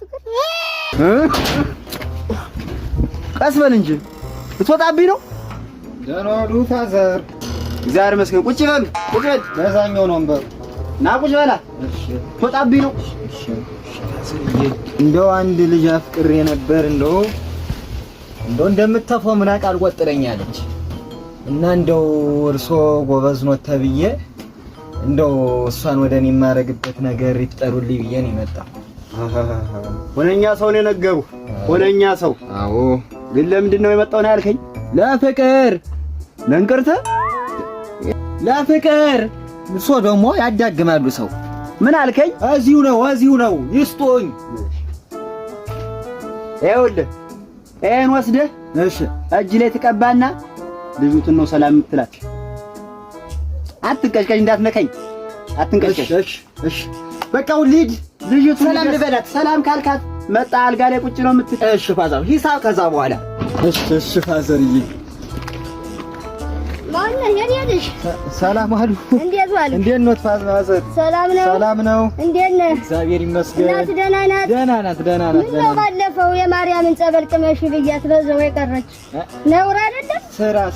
ፍቅር ቀስ በል እንጂ ልትወጣብኝ ነው። ደህና ዋሉ ፋዘር። እግዚአብሔር ይመስገን። ቁጭ በል ቁጭ በል። በዛኛው ነው ወንበር። ና ቁጭ በላ። እሺ ልትወጣብኝ ነው። እሺ እንደው አንድ ልጅ አፍቅሬ ነበር እንደው እንደምትተፈው ምራቅ አልቆጥረኛለች እና እንደው እርሶ ጎበዝ ነው ተብዬ እንደው እሷን ወደኔ የማረግበት ነገር ይፍጠሩልኝ ብዬ ነው የመጣው። ሆነኛ ሰው ነው የነገሩ። ሆነኛ ሰው። አዎ ግን ለምንድን ነው የመጣው ነው ያልከኝ? ለፍቅር ለእንቅርት ለፍቅር እርሶ ደግሞ ያዳግማሉ ሰው። ምን አልከኝ? እዚሁ ነው ይስጡኝ። ይኸውልህ ይሄን ወስደህ እሺ እጅ ላይ ትቀባና ልጅቱን ነው ሰላም የምትላት። አትንቀሽቀሽ፣ እንዳትነካኝ አትንቀሽቀሽ። እሺ በቃ ልሂድ። ልጅቱን ሰላም ልበላት። ሰላም ካልካት መጣ አልጋ ላይ ቁጭ ነው የምትል። እሺ ፋዘር ሂሳብ ከዛ በኋላ። እሺ ፋዘርዬ። ማነህ የኔ ልጅ? ሰላም አሉ። እንዴት ዋል? እንዴት ነው ፋዘር? ሰላም ነው። እንዴት ነህ? እግዚአብሔር ይመስገን። እናት ደህና ናት? ደህና ናት። ምነው ባለፈው የማርያምን ጸበል ቅመሽ ብያት በዛው የቀረች ነውር አይደለም?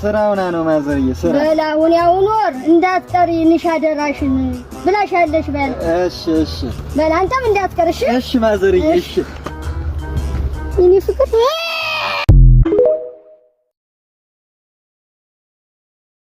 ስራ ሆና ነው ማዘርዬ። ስራ በላውን ያውን ወር እንዳትቀሪ ንሽ አደራሽን ብላሻለሽ። በል እሺ በል አንተም እንዳትቀር። እሺ ማዘርዬ። እሺ የኔ ፍቅር